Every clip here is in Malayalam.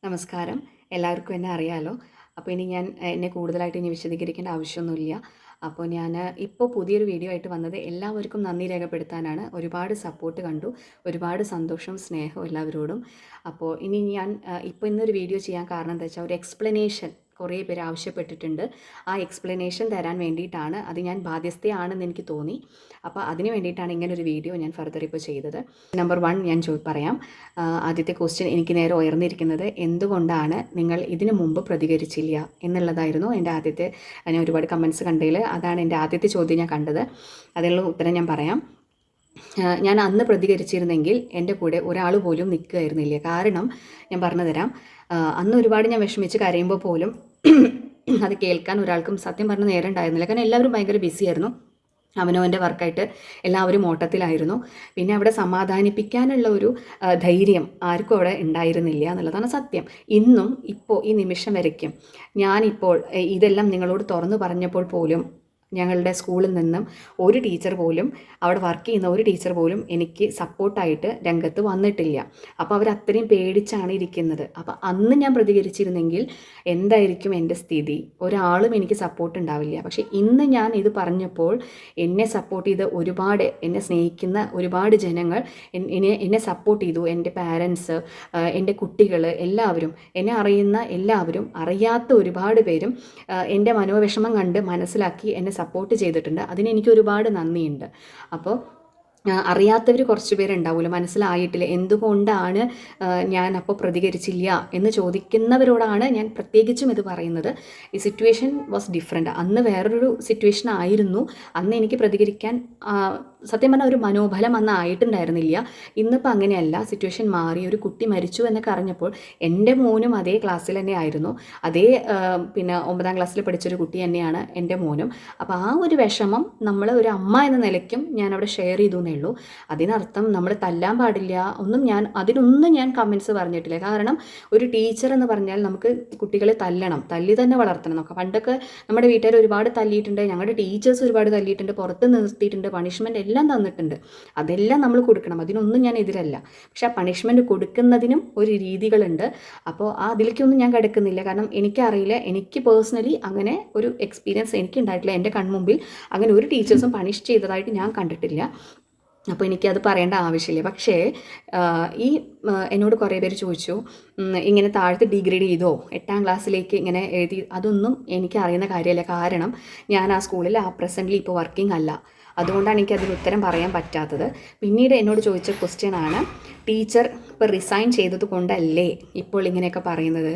നമസ്കാരം. എല്ലാവർക്കും എന്നെ അറിയാലോ. അപ്പോൾ ഇനി ഞാൻ എന്നെ കൂടുതലായിട്ട് ഇനി വിശദീകരിക്കേണ്ട ആവശ്യമൊന്നുമില്ല. അപ്പോൾ ഞാൻ ഇപ്പോൾ പുതിയൊരു വീഡിയോ ആയിട്ട് വന്നത് എല്ലാവർക്കും നന്ദി രേഖപ്പെടുത്താനാണ്. ഒരുപാട് സപ്പോർട്ട് കണ്ടു. ഒരുപാട് സന്തോഷവും സ്നേഹവും എല്ലാവരോടും. അപ്പോൾ ഇനി ഞാൻ ഇപ്പോൾ ഇന്നൊരു വീഡിയോ ചെയ്യാൻ കാരണം എന്താ വെച്ചാൽ ഒരു എക്സ്പ്ലനേഷൻ കുറേ പേര് ആവശ്യപ്പെട്ടിട്ടുണ്ട്. ആ എക്സ്പ്ലനേഷൻ തരാൻ വേണ്ടിയിട്ടാണ്. അത് ഞാൻ ബാധ്യസ്ഥയാണെന്ന് എനിക്ക് തോന്നി. അപ്പോൾ അതിന് വേണ്ടിയിട്ടാണ് ഇങ്ങനൊരു വീഡിയോ ഞാൻ ഫർദർ ഇപ്പോൾ ചെയ്തത്. നമ്പർ 1 ഞാൻ പറയാം. ആദ്യത്തെ ക്വസ്റ്റ്യൻ എനിക്ക് നേരെ ഉയർന്നിരിക്കുന്നത് എന്തുകൊണ്ടാണ് നിങ്ങൾ ഇതിനു മുമ്പ് പ്രതികരിച്ചില്ല എന്നുള്ളതായിരുന്നു എൻ്റെ ആദ്യത്തെ. ഞാൻ ഒരുപാട് കമൻറ്റ്സ് കണ്ടതിൽ അതാണ് എൻ്റെ ആദ്യത്തെ ചോദ്യം ഞാൻ കണ്ടത്. അതിനുള്ള ഉത്തരം ഞാൻ പറയാം. ഞാൻ അന്ന് പ്രതികരിച്ചിരുന്നെങ്കിൽ എൻ്റെ കൂടെ ഒരാൾ പോലും നിൽക്കുകയായിരുന്നില്ല. കാരണം ഞാൻ പറഞ്ഞു തരാം. അന്ന് ഒരുപാട് ഞാൻ വിഷമിച്ച് കരയുമ്പോൾ പോലും അത് കേൾക്കാൻ ഒരാൾക്കും സത്യം പറഞ്ഞ നേരം ഉണ്ടായിരുന്നില്ല. കാരണം എല്ലാവരും ഭയങ്കര ബിസിയായിരുന്നു. അവനവൻ്റെ വർക്കായിട്ട് എല്ലാവരും ഓട്ടത്തിലായിരുന്നു. പിന്നെ അവിടെ സമാധാനിപ്പിക്കാനുള്ള ഒരു ധൈര്യം ആർക്കും അവിടെ ഉണ്ടായിരുന്നില്ല എന്നുള്ളതാണ് സത്യം. ഇന്നും ഇപ്പോൾ ഈ നിമിഷം വരയ്ക്കും ഞാനിപ്പോൾ ഇതെല്ലാം നിങ്ങളോട് തുറന്നു പറഞ്ഞപ്പോൾ പോലും ഞങ്ങളുടെ സ്കൂളിൽ നിന്നും ഒരു ടീച്ചർ പോലും, അവിടെ വർക്ക് ചെയ്യുന്ന ഒരു ടീച്ചർ പോലും എനിക്ക് സപ്പോർട്ടായിട്ട് രംഗത്ത് വന്നിട്ടില്ല. അപ്പോൾ അവർ അത്രയും പേടിച്ചാണ് ഇരിക്കുന്നത്. അപ്പോൾ അന്ന് ഞാൻ പ്രതികരിച്ചിരുന്നെങ്കിൽ എന്തായിരിക്കും എൻ്റെ സ്ഥിതി? ഒരാളും എനിക്ക് സപ്പോർട്ട് ഉണ്ടാവില്ല. പക്ഷേ ഇന്ന് ഞാൻ ഇത് പറഞ്ഞപ്പോൾ എന്നെ സപ്പോർട്ട് ചെയ്ത് ഒരുപാട്, എന്നെ സ്നേഹിക്കുന്ന ഒരുപാട് ജനങ്ങൾ എന്നെ സപ്പോർട്ട് ചെയ്തു. എൻ്റെ പാരൻസ്, എൻ്റെ കുട്ടികൾ, എല്ലാവരും, എന്നെ അറിയുന്ന എല്ലാവരും, അറിയാത്ത ഒരുപാട് പേരും എൻ്റെ മനോവിഷമം കണ്ട് മനസ്സിലാക്കി എന്നെ സപ്പോർട്ട് ചെയ്തിട്ടുണ്ട്. അതിന് എനിക്ക് ഒരുപാട് നന്ദിയുണ്ട്. അപ്പോൾ അറിയാത്തവർ കുറച്ച് പേരുണ്ടാവുമല്ലോ, മനസ്സിലായിട്ടില്ല എന്തുകൊണ്ടാണ് ഞാൻ അപ്പോൾ പ്രതികരിച്ചില്ല എന്ന് ചോദിക്കുന്നവരോടാണ് ഞാൻ പ്രത്യേകിച്ചും ഇത് പറയുന്നത്. ഈ സിറ്റുവേഷൻ വാസ് ഡിഫറെൻ്റ്. അന്ന് വേറൊരു സിറ്റുവേഷൻ ആയിരുന്നു. അന്ന് എനിക്ക് പ്രതികരിക്കാൻ സത്യം പറഞ്ഞാൽ ഒരു മനോബലം അന്ന് ആയിട്ടുണ്ടായിരുന്നില്ല. ഇന്നിപ്പോൾ അങ്ങനെയല്ല. സിറ്റുവേഷൻ മാറി. ഒരു കുട്ടി മരിച്ചു എന്നൊക്കെ അറിഞ്ഞപ്പോൾ എൻ്റെ മോനും അതേ ക്ലാസ്സിൽ തന്നെ ആയിരുന്നു. അതേ പിന്നെ 9ാം ക്ലാസ്സിൽ പഠിച്ചൊരു കുട്ടി തന്നെയാണ് എൻ്റെ മോനും. അപ്പോൾ ആ ഒരു വിഷമം നമ്മൾ ഒരു അമ്മ എന്ന നിലയ്ക്കും ഞാൻ അവിടെ ഷെയർ ചെയ്തു എന്നേ ഉള്ളൂ. അതിനർത്ഥം നമ്മൾ തല്ലാൻ പാടില്ല ഒന്നും അതിനൊന്നും ഞാൻ കമൻറ്റ്സ് പറഞ്ഞിട്ടില്ല. കാരണം ഒരു ടീച്ചർ എന്ന് പറഞ്ഞാൽ നമുക്ക് കുട്ടികളെ തല്ലണം, തല്ലി തന്നെ വളർത്തണം. നോക്കാം, പണ്ടൊക്കെ നമ്മുടെ വീട്ടുകാർ ഒരുപാട് തല്ലിയിട്ടുണ്ട്, ഞങ്ങളുടെ ടീച്ചേഴ്സ് ഒരുപാട് തല്ലിയിട്ടുണ്ട്, പുറത്ത് നിർത്തിയിട്ടുണ്ട്, പണിഷ്മെൻറ്റ് എല്ലാം തന്നിട്ടുണ്ട്. അതെല്ലാം നമ്മൾ കൊടുക്കണം. അതിനൊന്നും ഞാൻ എതിരല്ല. പക്ഷെ ആ പണിഷ്മെൻറ്റ് കൊടുക്കുന്നതിനും ഒരു രീതികളുണ്ട്. അപ്പോൾ അതിലേക്കൊന്നും ഞാൻ കിടക്കുന്നില്ല. കാരണം എനിക്കറിയില്ല, എനിക്ക് പേഴ്സണലി അങ്ങനെ ഒരു എക്സ്പീരിയൻസ് എനിക്ക് ഉണ്ടായിട്ടില്ല. എൻ്റെ കൺമുമ്പിൽ അങ്ങനെ ഒരു ടീച്ചേഴ്സും പണിഷ് ചെയ്തതായിട്ട് ഞാൻ കണ്ടിട്ടില്ല. അപ്പോൾ എനിക്കത് പറയേണ്ട ആവശ്യമില്ല. പക്ഷേ എന്നോട് കുറേ പേര് ചോദിച്ചു, ഇങ്ങനെ താഴത്ത് ഡിഗ്രേഡ് ചെയ്തോ, 8ാം ക്ലാസ്സിലേക്ക് ഇങ്ങനെ എഴുതി. അതൊന്നും എനിക്ക് അറിയുന്ന കാര്യമല്ല. കാരണം ഞാൻ ആ സ്കൂളിൽ പ്രസൻ്റ്ലി ഇപ്പോൾ വർക്കിംഗ് അല്ല. അതുകൊണ്ടാണ് എനിക്കതിന് ഉത്തരം പറയാൻ പറ്റാത്തത്. പിന്നീട് എന്നോട് ചോദിച്ച ക്വസ്റ്റ്യനാണ്, ടീച്ചർ ഇപ്പോൾ റിസൈൻ ചെയ്തത് കൊണ്ടല്ലേ ഇപ്പോൾ ഇങ്ങനെയൊക്കെ പറയുന്നത്?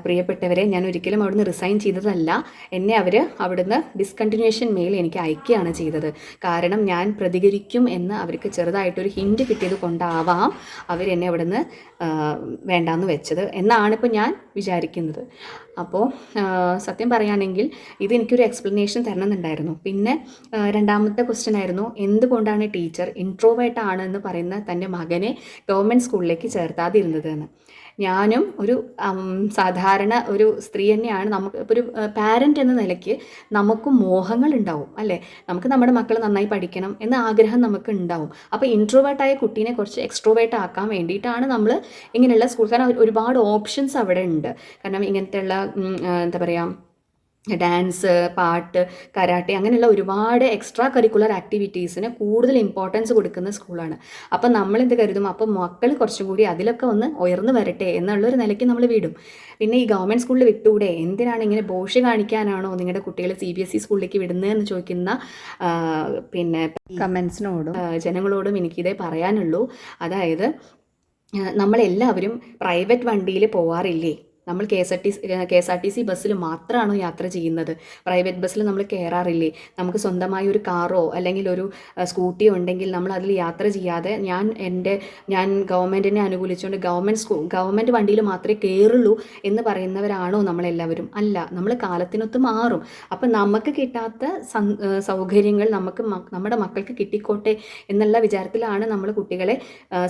പ്രിയപ്പെട്ടവരെ, ഞാൻ ഒരിക്കലും അവിടുന്ന് റിസൈൻ ചെയ്തതല്ല. എന്നെ അവർ അവിടുന്ന് ഡിസ്കണ്ടിന്യൂവേഷൻ മെയിൽ എനിക്ക് അയക്കുകയാണ് ചെയ്തത്. കാരണം ഞാൻ പ്രതികരിക്കും എന്ന് അവർക്ക് ചെറുതായിട്ടൊരു ഹിൻറ്റ് കിട്ടിയത് കൊണ്ടാവാം അവരെന്നെ അവിടുന്ന് വേണ്ടാന്ന് വെച്ചത് എന്നാണ് ഇപ്പോൾ ഞാൻ വിചാരിക്കുന്നത്. അപ്പോൾ സത്യം പറയുകയാണെങ്കിൽ ഇതെനിക്കൊരു എക്സ്പ്ലനേഷൻ തരണമെന്നുണ്ടായിരുന്നു. പിന്നെ രണ്ടാമത്തെ ക്വസ്റ്റ്യൻ ആയിരുന്നു, എന്തുകൊണ്ടാണ് ടീച്ചർ ഇൻട്രോവേർട്ട് ആണെന്ന് പറയുന്ന തൻ്റെ മകനെ ഗവൺമെൻറ് സ്കൂളിലേക്ക് ചേർത്താതിരുന്നത് എന്ന്. ഞാനും ഒരു സാധാരണ ഒരു സ്ത്രീ തന്നെയാണ്. നമുക്ക് ഇപ്പോൾ ഒരു പാരൻ്റ് എന്ന നിലയ്ക്ക് നമുക്കും മോഹങ്ങൾ ഉണ്ടാവും അല്ലേ? നമുക്ക് നമ്മുടെ മക്കൾ നന്നായി പഠിക്കണം എന്ന ആഗ്രഹം നമുക്ക് ഉണ്ടാവും. അപ്പോൾ ഇൻട്രോവേർട്ടായ കുട്ടീനെ കുറച്ച് എക്സ്ട്രോവേർട്ട് ആക്കാൻ വേണ്ടിയിട്ടാണ് നമ്മൾ ഇങ്ങനെയുള്ള സ്കൂൾ. കാരണം ഒരുപാട് ഓപ്ഷൻസ് അവിടെ ഉണ്ട്. കാരണം ഇങ്ങനത്തെയുള്ള എന്താ പറയുക, ഡാൻസ്, പാട്ട്, കരാട്ടെ, അങ്ങനെയുള്ള ഒരുപാട് എക്സ്ട്രാ കരിക്കുലർ ആക്ടിവിറ്റീസിന് കൂടുതൽ ഇമ്പോർട്ടൻസ് കൊടുക്കുന്ന സ്കൂളാണ്. അപ്പം നമ്മളെന്ത് കരുതും, അപ്പം മക്കൾ കുറച്ചും കൂടി അതിലൊക്കെ ഒന്ന് ഉയർന്നു വരട്ടെ എന്നുള്ളൊരു നിലയ്ക്ക് നമ്മൾ വിടും. പിന്നെ ഈ ഗവൺമെൻറ് സ്കൂളിൽ വിട്ടുകൂടെ? എന്തിനാണ് ഇങ്ങനെ ബോഷ് കാണിക്കാനാണോ നിങ്ങളുടെ കുട്ടികളെ CBSE സ്കൂളിലേക്ക് വിടുന്നതെന്ന് ചോദിക്കുന്ന പിന്നെ കമൻസിനോടും ജനങ്ങളോടും എനിക്കിതേ പറയാനുള്ളൂ. അതായത് നമ്മളെല്ലാവരും പ്രൈവറ്റ് വണ്ടിയിൽ പോവാറില്ലേ? നമ്മൾ KSRTC ബസ്സിൽ മാത്രമാണോ യാത്ര ചെയ്യുന്നത്? പ്രൈവറ്റ് ബസ്സിൽ നമ്മൾ കയറാറില്ലേ? നമുക്ക് സ്വന്തമായി ഒരു കാറോ അല്ലെങ്കിൽ ഒരു സ്കൂട്ടിയോ ഉണ്ടെങ്കിൽ നമ്മൾ അതിൽ യാത്ര ചെയ്യാതെ ഞാൻ ഗവൺമെൻറ്റിനെ അനുകൂലിച്ചുകൊണ്ട് ഗവൺമെൻറ് വണ്ടിയിൽ മാത്രമേ കയറുള്ളൂ എന്ന് പറയുന്നവരാണോ നമ്മളെല്ലാവരും? അല്ല. നമ്മൾ കാലത്തിനൊത്ത് മാറും. അപ്പം നമുക്ക് കിട്ടാത്ത സൗകര്യങ്ങൾ നമ്മുടെ മക്കൾക്ക് കിട്ടിക്കോട്ടെ എന്നുള്ള വിചാരത്തിലാണ് നമ്മൾ കുട്ടികളെ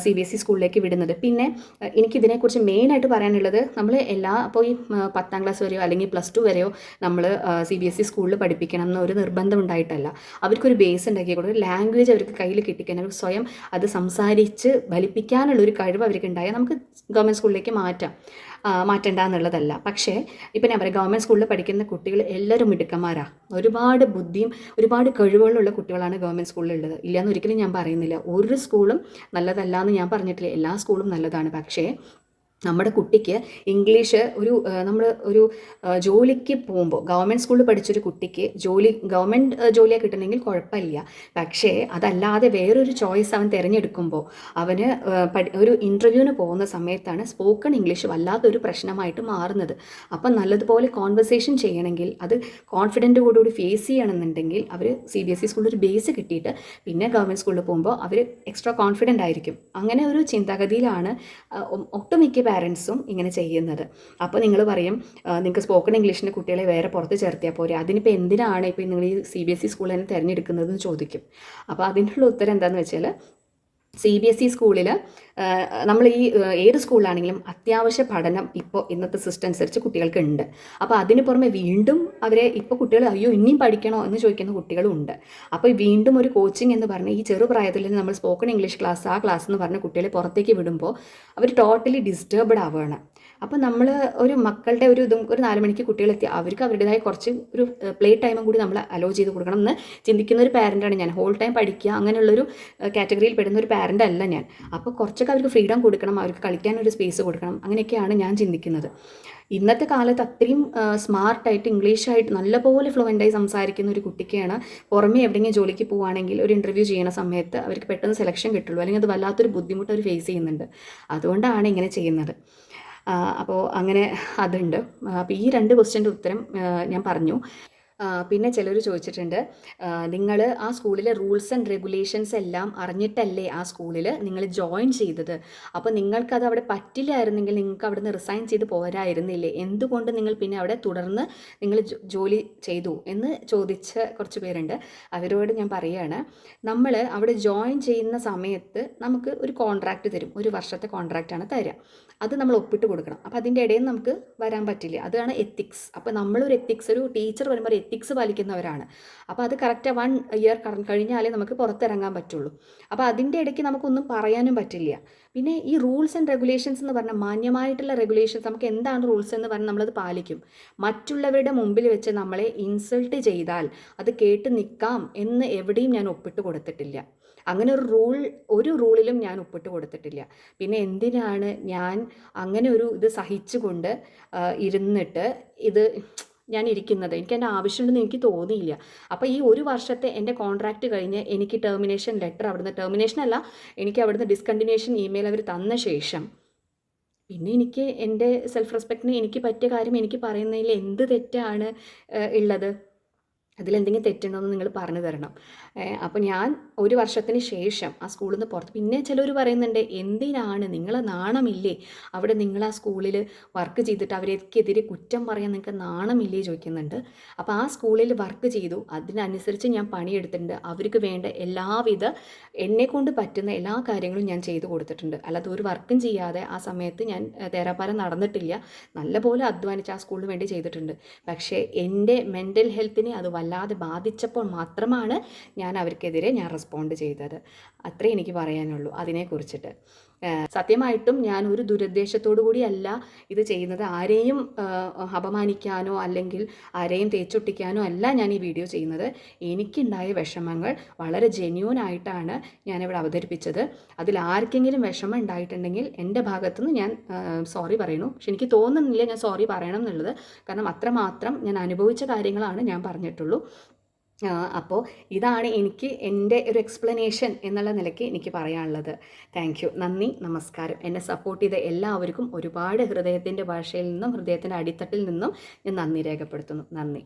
CBSE സ്കൂളിലേക്ക് വിടുന്നത്. പിന്നെ എനിക്കിതിനെക്കുറിച്ച് മെയിനായിട്ട് പറയാനുള്ളത്, നമ്മൾ അപ്പോൾ ഈ 10ാം ക്ലാസ് വരെയോ അല്ലെങ്കിൽ +2 വരെയോ നമ്മൾ CBSE സ്കൂളിൽ പഠിപ്പിക്കണം എന്നൊരു നിർബന്ധം ഉണ്ടായിട്ടല്ല. അവർക്കൊരു ബേസ് ഉണ്ടാക്കി കൊടുക്കുക, ലാംഗ്വേജ് അവർക്ക് കയ്യിൽ കിട്ടിക്കാൻ, അവർ സ്വയം അത് സംസാരിച്ച് ഫലിപ്പിക്കാനുള്ളൊരു കഴിവ് അവർക്ക് ഉണ്ടായാൽ നമുക്ക് ഗവൺമെൻറ് സ്കൂളിലേക്ക് മാറ്റണ്ട എന്നുള്ളതല്ല. പക്ഷേ ഇപ്പം ഞാൻ പറയാം, ഗവൺമെൻറ് സ്കൂളിൽ പഠിക്കുന്ന കുട്ടികൾ എല്ലാവരും മിടുക്കന്മാരാണ്. ഒരുപാട് ബുദ്ധിയും ഒരുപാട് കഴിവുകളുള്ള കുട്ടികളാണ് ഗവൺമെൻറ് സ്കൂളിലുള്ളത്. ഇല്ലയെന്ന് ഒരിക്കലും ഞാൻ പറയുന്നില്ല. ഒരു സ്കൂളും നല്ലതല്ല എന്ന് ഞാൻ പറഞ്ഞിട്ടില്ല, എല്ലാ സ്കൂളും നല്ലതാണ്. പക്ഷേ നമ്മുടെ കുട്ടിക്ക് ഇംഗ്ലീഷ് നമ്മൾ ഒരു ജോലിക്ക് പോകുമ്പോൾ, ഗവൺമെൻറ് സ്കൂളിൽ പഠിച്ചൊരു കുട്ടിക്ക് ഗവൺമെൻറ് ജോലിയാണ് കിട്ടണമെങ്കിൽ കുഴപ്പമില്ല. പക്ഷേ അതല്ലാതെ വേറൊരു ചോയ്സ് അവൻ തിരഞ്ഞെടുക്കുമ്പോൾ അവന് ഒരു ഇൻ്റർവ്യൂവിന് പോകുന്ന സമയത്താണ് സ്പോക്കൺ ഇംഗ്ലീഷ് വല്ലാത്തൊരു പ്രശ്നമായിട്ട് മാറുന്നത്. അപ്പം നല്ലതുപോലെ കോൺവെർസേഷൻ ചെയ്യണമെങ്കിൽ, അത് കോൺഫിഡൻറ്റോടുകൂടി ഫേസ് ചെയ്യണമെന്നുണ്ടെങ്കിൽ അവർ CBSE സ്കൂളിൽ ഒരു ബേസ് കിട്ടിയിട്ട് പിന്നെ ഗവൺമെൻറ് സ്കൂളിൽ പോകുമ്പോൾ അവർ എക്സ്ട്രാ കോൺഫിഡൻ്റ് ആയിരിക്കും. അങ്ങനെ ഒരു ചിന്താഗതിയിലാണ് ഒട്ടുമിക്ക പാരൻസും ഇങ്ങനെ ചെയ്യുന്നത്. അപ്പോൾ നിങ്ങൾ പറയും, നിങ്ങൾക്ക് സ്പോക്കൺ ഇംഗ്ലീഷിൻ്റെ കുട്ടികളെ വേറെ പുറത്ത് ചേർത്തിയാൽ പോരെ, അതിനിപ്പോൾ എന്തിനാണ് ഇപ്പോൾ നിങ്ങൾ ഈ CBSE സ്കൂൾ തന്നെ തിരഞ്ഞെടുക്കുന്നതെന്ന് ചോദിക്കും. അപ്പോൾ അതിനുള്ള ഉത്തരം എന്താണെന്ന് വെച്ചാൽ, CBSE സ്കൂളിൽ നമ്മൾ ഏത് സ്കൂളിലാണെങ്കിലും അത്യാവശ്യ പഠനം ഇപ്പോൾ ഇന്നത്തെ സിസ്റ്റം അനുസരിച്ച് കുട്ടികൾക്ക് ഉണ്ട്. അപ്പോൾ അതിന് പുറമെ വീണ്ടും അവരെ ഇപ്പോൾ കുട്ടികൾ അയ്യോ ഇനിയും പഠിക്കണോ എന്ന് ചോദിക്കുന്ന കുട്ടികളും ഉണ്ട്. അപ്പോൾ വീണ്ടും ഒരു കോച്ചിങ് എന്ന് പറഞ്ഞ് ഈ ചെറുപ്രായത്തിൽ നമ്മൾ സ്പോക്കൺ ഇംഗ്ലീഷ് ക്ലാസ് എന്ന് പറഞ്ഞ് കുട്ടികളെ പുറത്തേക്ക് വിടുമ്പോൾ അവർ ടോട്ടലി ഡിസ്റ്റർബ്ഡ് ആവുകയാണ്. അപ്പോൾ നമ്മൾ ഒരു മക്കളുടെ ഒരു 4 മണിക്ക് കുട്ടികളെത്തി അവർക്ക് അവരുടേതായ കുറച്ച് ഒരു പ്ലേ ടൈമും കൂടി നമ്മൾ അലോ ചെയ്ത് കൊടുക്കണം എന്ന് ചിന്തിക്കുന്ന ഒരു പാരൻ്റാണ് ഞാൻ. ഹോൾ ടൈം പഠിക്കുക അങ്ങനെയുള്ളൊരു കാറ്റഗറിയിൽ പെടുന്ന ഒരു പാരൻ്റ് അല്ല ഞാൻ. അപ്പോൾ കുറച്ചൊക്കെ അവർക്ക് ഫ്രീഡം കൊടുക്കണം, അവർക്ക് കളിക്കാനൊരു സ്പേസ് കൊടുക്കണം, അങ്ങനെയൊക്കെയാണ് ഞാൻ ചിന്തിക്കുന്നത്. ഇന്നത്തെ കാലത്ത് അത്രയും സ്മാർട്ടായിട്ട് ഇംഗ്ലീഷായിട്ട് നല്ലപോലെ ഫ്ലുവൻ്റായി സംസാരിക്കുന്ന ഒരു കുട്ടിക്കാണ് പുറമേ എവിടെയെങ്കിലും ജോലിക്ക് പോവുകയാണെങ്കിൽ ഒരു ഇൻ്റർവ്യൂ ചെയ്യുന്ന സമയത്ത് അവർക്ക് പെട്ടെന്ന് സെലക്ഷൻ കിട്ടുള്ളൂ, അല്ലെങ്കിൽ അത് വല്ലാത്തൊരു ബുദ്ധിമുട്ട് അവർ ഫേസ് ചെയ്യുന്നുണ്ട്. അതുകൊണ്ടാണ് ഇങ്ങനെ ചെയ്യുന്നത്. അപ്പോൾ അങ്ങനെ അതുണ്ട്. അപ്പോൾ ഈ 2 ക്വസ്റ്റ്യൻ്റെ ഉത്തരം ഞാൻ പറഞ്ഞു. പിന്നെ ചിലർ ചോദിച്ചിട്ടുണ്ട്, നിങ്ങൾ ആ സ്കൂളിലെ റൂൾസ് ആൻഡ് റെഗുലേഷൻസ് എല്ലാം അറിഞ്ഞിട്ടല്ലേ ആ സ്കൂളിൽ നിങ്ങൾ ജോയിൻ ചെയ്തത്? അപ്പോൾ നിങ്ങൾക്കത് അവിടെ പറ്റില്ലായിരുന്നെങ്കിൽ നിങ്ങൾക്ക് അവിടെ നിന്ന് റിസൈൻ ചെയ്ത് പോരായിരുന്നില്ലേ? എന്തുകൊണ്ട് നിങ്ങൾ പിന്നെ അവിടെ തുടർന്ന് നിങ്ങൾ ജോലി ചെയ്തു എന്ന് ചോദിച്ച കുറച്ച് പേരുണ്ട്. അവരോട് ഞാൻ പറയുകയാണ്, നമ്മൾ അവിടെ ജോയിൻ ചെയ്യുന്ന സമയത്ത് നമുക്ക് ഒരു കോൺട്രാക്റ്റ് തരും, 1 വർഷത്തെ കോൺട്രാക്റ്റാണ് തരിക. അത് നമ്മൾ ഒപ്പിട്ട് കൊടുക്കണം. അപ്പോൾ അതിൻ്റെ ഇടയിൽ നമുക്ക് വരാൻ പറ്റില്ല. അതാണ് എത്തിക്സ്. അപ്പോൾ നമ്മളൊരു എത്തിക്സ്, ഒരു ടീച്ചർ വരുമ്പോൾ എത്തിക്സ് പാലിക്കുന്നവരാണ്. അപ്പോൾ അത് കറക്റ്റ് 1 ഇയർ കഴിഞ്ഞാലേ നമുക്ക് പുറത്തിറങ്ങാൻ പറ്റുള്ളൂ. അപ്പോൾ അതിൻ്റെ ഇടയ്ക്ക് നമുക്കൊന്നും പറയാനും പറ്റില്ല. പിന്നെ ഈ റൂൾസ് ആൻഡ് റെഗുലേഷൻസ് എന്ന് പറഞ്ഞാൽ മാന്യമായിട്ടുള്ള റെഗുലേഷൻസ്, നമുക്ക് എന്താണ് റൂൾസ് എന്ന് പറഞ്ഞാൽ നമ്മളത് പാലിക്കും. മറ്റുള്ളവരുടെ മുമ്പിൽ വെച്ച് നമ്മളെ ഇൻസൾട്ട് ചെയ്താൽ അത് കേട്ട് നിൽക്കാം എന്ന് എവിടെയും ഞാൻ ഒപ്പിട്ട് കൊടുത്തിട്ടില്ല. അങ്ങനെ ഒരു റൂളിലും ഞാൻ ഒപ്പിട്ട് കൊടുത്തിട്ടില്ല. പിന്നെ എന്തിനാണ് ഞാൻ അങ്ങനെ ഒരു ഇത് സഹിച്ചുകൊണ്ട് ഇരുന്നിട്ട് ഞാൻ ഇരിക്കുന്നത്? എനിക്ക് എൻ്റെ ആവശ്യമുണ്ടെന്ന് എനിക്ക് തോന്നിയില്ല. അപ്പോൾ ഈ 1 വർഷത്തെ എൻ്റെ കോൺട്രാക്റ്റ് കഴിഞ്ഞ് എനിക്ക് ടെർമിനേഷൻ ലെറ്റർ, എനിക്ക് അവിടുന്ന് ഡിസ്കണ്ടിന്യൂഷൻ ഇമെയിൽ അവർ തന്ന ശേഷം പിന്നെ എനിക്ക് എൻ്റെ സെൽഫ് റെസ്പെക്റ്റിന് എനിക്ക് പറ്റിയ കാര്യം എനിക്ക് പറയുന്നതിൽ എന്ത് തെറ്റാണ് ഉള്ളത്? അതിലെന്തെങ്കിലും തെറ്റുണ്ടോയെന്ന് നിങ്ങൾ പറഞ്ഞു തരണം. അപ്പോൾ ഞാൻ 1 വർഷത്തിന് ശേഷം ആ സ്കൂളിൽ നിന്ന് പുറത്ത്, പിന്നെ ചിലർ പറയുന്നുണ്ട്, എന്തിനാണ് നിങ്ങൾ നാണമില്ലേ അവിടെ നിങ്ങൾ ആ സ്കൂളിൽ വർക്ക് ചെയ്തിട്ട് അവരെക്കെതിരെ കുറ്റം പറയാൻ നിങ്ങൾക്ക് നാണമില്ലേ ചോദിക്കുന്നുണ്ട്. അപ്പോൾ ആ സ്കൂളിൽ വർക്ക് ചെയ്തു, അതിനനുസരിച്ച് ഞാൻ പണിയെടുത്തിട്ടുണ്ട്. അവർക്ക് വേണ്ട എല്ലാവിധ എന്നെക്കൊണ്ട് പറ്റുന്ന എല്ലാ കാര്യങ്ങളും ഞാൻ ചെയ്തു കൊടുത്തിട്ടുണ്ട്. അല്ലാതെ ഒരു വർക്കും ചെയ്യാതെ ആ സമയത്ത് ഞാൻ തേരാപ്പാരം നടന്നിട്ടില്ല. നല്ലപോലെ അധ്വാനിച്ച് ആ സ്കൂളിന് വേണ്ടി ചെയ്തിട്ടുണ്ട്. പക്ഷേ എൻ്റെ മെൻ്റൽ ഹെൽത്തിനെ അത് വല്ലാതെ ബാധിച്ചപ്പോൾ മാത്രമാണ് ഞാൻ അവർക്കെതിരെ റെസ്പോണ്ട് ചെയ്തത്. അത്രേ എനിക്ക് പറയാനുള്ളൂ അതിനെക്കുറിച്ചിട്ട്. സത്യമായിട്ടും ഞാൻ ഒരു ദുരുദ്ദേശത്തോടു കൂടിയല്ല ഇത് ചെയ്യുന്നത്. ആരെയും അപമാനിക്കാനോ അല്ലെങ്കിൽ ആരെയും തേച്ചൊട്ടിക്കാനോ അല്ല ഞാൻ ഈ വീഡിയോ ചെയ്യുന്നത്. എനിക്കുണ്ടായ വിഷമങ്ങൾ വളരെ ജെന്യൂൻ ആയിട്ടാണ് ഞാനിവിടെ അവതരിപ്പിച്ചത്. അതിൽ ആർക്കെങ്കിലും വിഷമം ഉണ്ടായിട്ടുണ്ടെങ്കിൽ എൻ്റെ ഭാഗത്തുനിന്ന് ഞാൻ സോറി പറയുന്നു. പക്ഷെ എനിക്ക് തോന്നുന്നില്ല ഞാൻ സോറി പറയണം എന്നുള്ളത്. കാരണം അത്രമാത്രം ഞാൻ അനുഭവിച്ച കാര്യങ്ങളാണ് ഞാൻ പറഞ്ഞിട്ടുള്ളൂ. അപ്പോൾ ഇതാണ് എനിക്ക് എൻ്റെ ഒരു എക്സ്പ്ലനേഷൻ എന്നുള്ള നിലയ്ക്ക് എനിക്ക് പറയാനുള്ളത്. Thank you. നന്ദി, നമസ്കാരം. എന്നെ സപ്പോർട്ട് ചെയ്ത എല്ലാവർക്കും ഒരുപാട് ഹൃദയത്തിൻ്റെ ഭാഷയിൽ നിന്നും ഹൃദയത്തിൻ്റെ അടിത്തട്ടിൽ നിന്നും ഞാൻ നന്ദി രേഖപ്പെടുത്തുന്നു. നന്ദി.